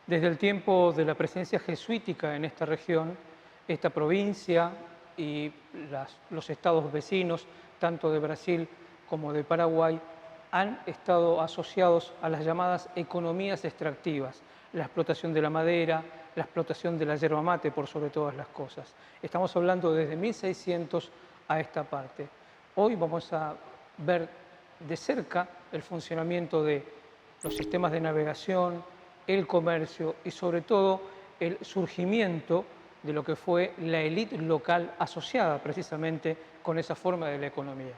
Desde el tiempo de la presencia jesuítica en esta región, esta provincia y los estados vecinos, tanto de Brasil como de Paraguay, han estado asociados a las llamadas economías extractivas, la explotación de la madera, la explotación de la yerba mate por sobre todas las cosas. Estamos hablando desde 1600 a esta parte. Hoy vamos a ver de cerca el funcionamiento de los sistemas de navegación, el comercio y sobre todo el surgimiento de lo que fue la élite local asociada precisamente con esa forma de la economía.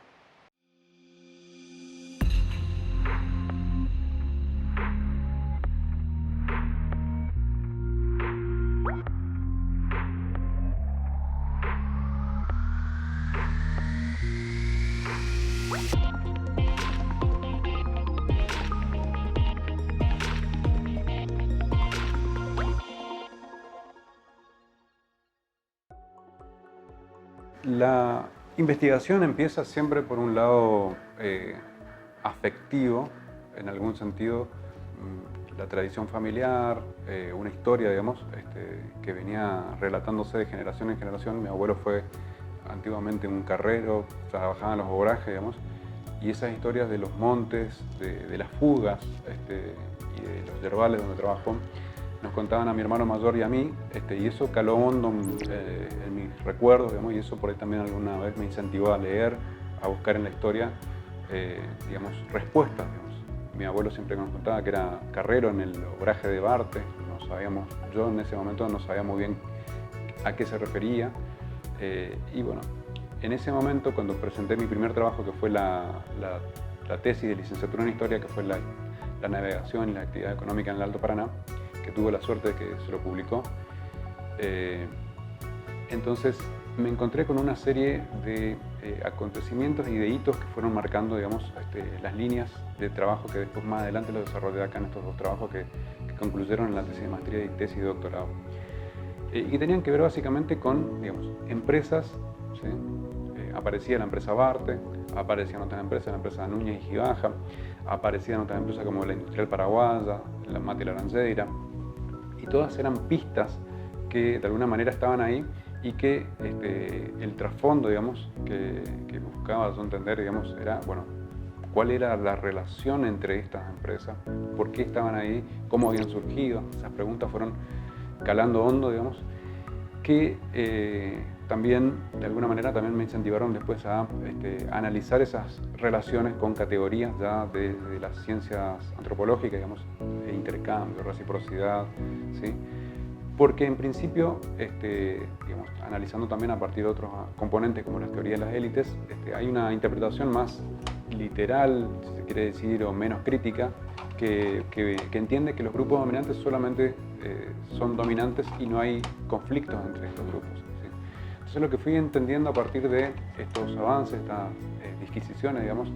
La investigación empieza siempre por un lado afectivo, en algún sentido, la tradición familiar, una historia, digamos, que venía relatándose de generación en generación. Mi abuelo fue antiguamente un carrero, trabajaba en los obrajes, digamos, y esas historias de los montes, de las fugas y de los yerbales donde trabajó, nos contaban a mi hermano mayor y a mí, y eso caló hondo en mis recuerdos, digamos, y eso por ahí también alguna vez me incentivó a leer, a buscar en la historia, digamos, respuestas, digamos. Mi abuelo siempre nos contaba que era carrero en el obraje de Barte, no sabíamos, yo en ese momento no sabía muy bien a qué se refería, y bueno, en ese momento cuando presenté mi primer trabajo, que fue la tesis de licenciatura en Historia, que fue la navegación y la actividad económica en el Alto Paraná, que tuvo la suerte de que se lo publicó. Entonces me encontré con una serie de acontecimientos y de hitos que fueron marcando, digamos, las líneas de trabajo que después más adelante los desarrollé acá en estos dos trabajos que concluyeron en la tesis de maestría y tesis de doctorado. Y que tenían que ver básicamente con, digamos, empresas, ¿sí? Aparecía la empresa Barte, aparecían otras empresas, la empresa Núñez y Gibaja, aparecían otras empresas como la Industrial Paraguaya, la Mate Laranjeira, y todas eran pistas que de alguna manera estaban ahí y que el trasfondo, digamos, que buscaba yo entender, digamos, era, bueno, cuál era la relación entre estas empresas, por qué estaban ahí, cómo habían surgido. Esas preguntas fueron calando hondo, digamos, que también, de alguna manera, también me incentivaron después a analizar esas relaciones con categorías ya de las ciencias antropológicas, digamos, intercambio, reciprocidad, ¿sí? Porque en principio, digamos, analizando también a partir de otros componentes como las teorías de las élites, hay una interpretación más literal, si se quiere decir, o menos crítica, que entiende que los grupos dominantes solamente son dominantes y no hay conflictos entre estos grupos, ¿sí? Entonces lo que fui entendiendo a partir de estos avances, estas disquisiciones, digamos,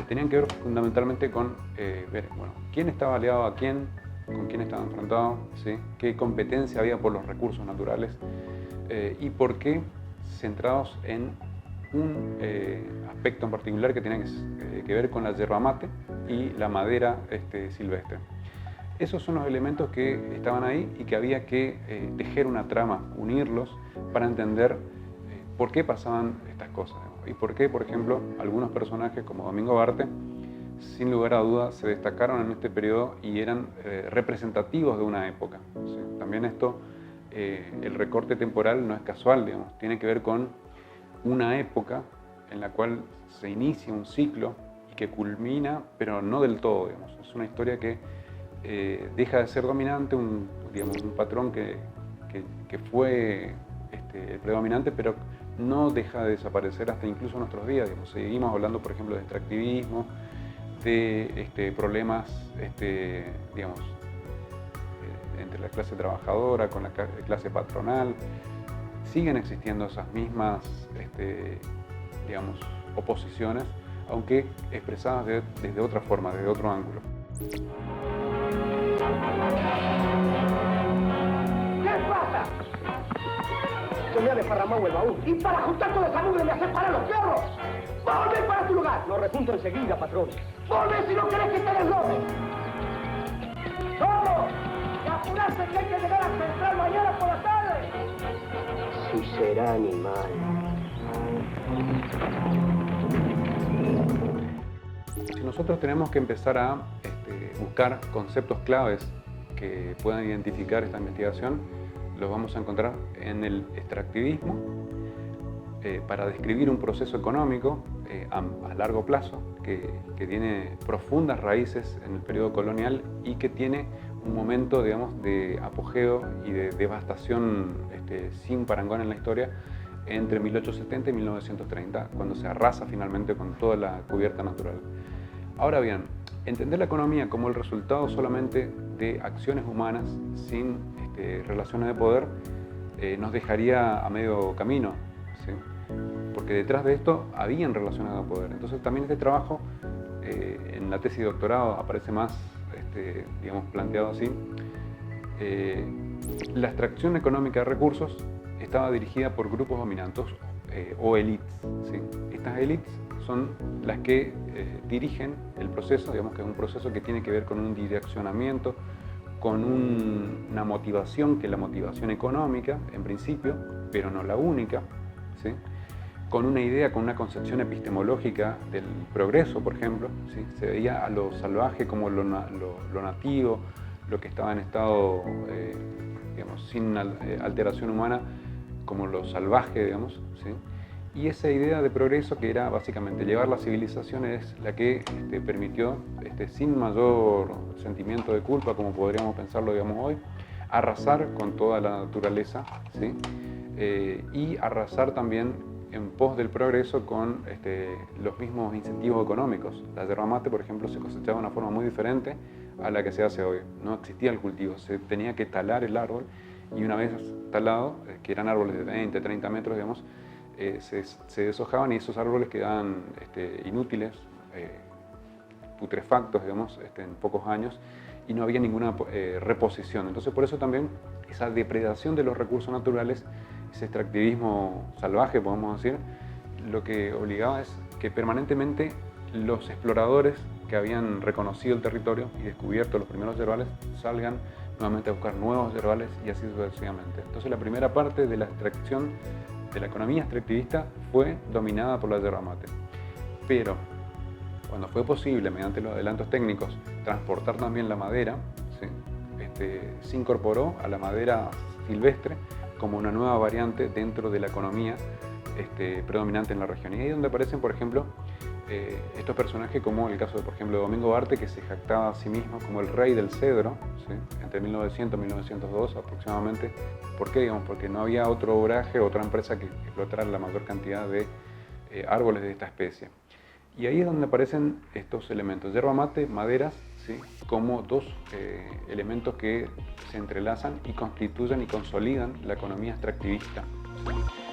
tenían que ver fundamentalmente con ver, bueno, quién estaba aliado a quién, con quién estaba enfrentado, ¿sí? Qué competencia había por los recursos naturales y por qué centrados en un aspecto en particular que tenía que ver con la yerba mate y la madera silvestre. Esos son los elementos que estaban ahí y que había que tejer una trama, unirlos para entender por qué pasaban estas cosas, ¿no? Y por qué, por ejemplo, algunos personajes como Domingo Barte, sin lugar a dudas, se destacaron en este periodo y eran representativos de una época, ¿sí? También esto, el recorte temporal no es casual, digamos, tiene que ver con una época en la cual se inicia un ciclo y que culmina, pero no del todo, digamos. Es una historia que deja de ser dominante, digamos, un patrón que fue el predominante, pero no deja de desaparecer hasta incluso nuestros días, digamos. Seguimos hablando, por ejemplo, de extractivismo, de problemas, digamos, entre la clase trabajadora con la clase patronal. Siguen existiendo esas mismas, digamos, oposiciones, aunque expresadas desde otra forma, desde otro ángulo. ¿Qué pasa? Se me ha desparramado el baúl. Y para juntar toda esa mugre me haces parar los fierros. ¡Volve para tu lugar! Lo rejunto enseguida, patrón. ¡Volve si no querés que te desloje! ¡Vamos! así será, animal. Si nosotros tenemos que empezar a buscar conceptos claves que puedan identificar esta investigación, los vamos a encontrar en el extractivismo, para describir un proceso económico a largo plazo que tiene profundas raíces en el periodo colonial y que tiene un momento, digamos, de apogeo y de devastación sin parangón en la historia entre 1870 y 1930, cuando se arrasa finalmente con toda la cubierta natural. Ahora bien, entender la economía como el resultado solamente de acciones humanas sin relaciones de poder nos dejaría a medio camino, ¿sí? Porque detrás de esto habían relaciones de poder. Entonces también este trabajo en la tesis de doctorado aparece más, digamos, planteado así. La extracción económica de recursos estaba dirigida por grupos dominantes o élites, ¿sí? Estas élites son las que dirigen el proceso, digamos que es un proceso que tiene que ver con un direccionamiento, con una motivación, que es la motivación económica en principio, pero no la única, ¿sí? Con una idea, con una concepción epistemológica del progreso, por ejemplo, ¿sí? Se veía a lo salvaje como lo nativo, lo que estaba en estado, digamos, sin alteración humana, como lo salvaje, digamos, ¿sí? Y esa idea de progreso, que era básicamente llevar la civilización, es la que permitió, sin mayor sentimiento de culpa, como podríamos pensarlo, digamos, hoy, arrasar con toda la naturaleza, ¿sí? Y arrasar también en pos del progreso con los mismos incentivos económicos. La yerba mate, por ejemplo, se cosechaba de una forma muy diferente a la que se hace hoy. No existía el cultivo, se tenía que talar el árbol y una vez talado, que eran árboles de 20, 30 metros, digamos, se deshojaban y esos árboles quedaban inútiles, putrefactos, digamos, en pocos años, y no había ninguna reposición. Entonces, por eso también esa depredación de los recursos naturales, ese extractivismo salvaje, podemos decir, lo que obligaba es que permanentemente los exploradores que habían reconocido el territorio y descubierto los primeros yerbales salgan nuevamente a buscar nuevos yerbales y así sucesivamente. Entonces, la primera parte de la extracción de la economía extractivista fue dominada por la yerba mate. Pero cuando fue posible, mediante los adelantos técnicos, transportar también la madera, ¿sí? Se incorporó a la madera silvestre como una nueva variante dentro de la economía predominante en la región. Y ahí es donde aparecen, por ejemplo, estos personajes como el caso de, por ejemplo, de Domingo Arte, que se jactaba a sí mismo como el rey del cedro, ¿sí? Entre 1900 y 1902 aproximadamente. ¿Por qué? Digamos, porque no había otro obraje, otra empresa que explotara la mayor cantidad de árboles de esta especie. Y ahí es donde aparecen estos elementos, yerba mate, maderas, ¿sí? Como dos elementos que se entrelazan y constituyen y consolidan la economía extractivista. ¿Sí?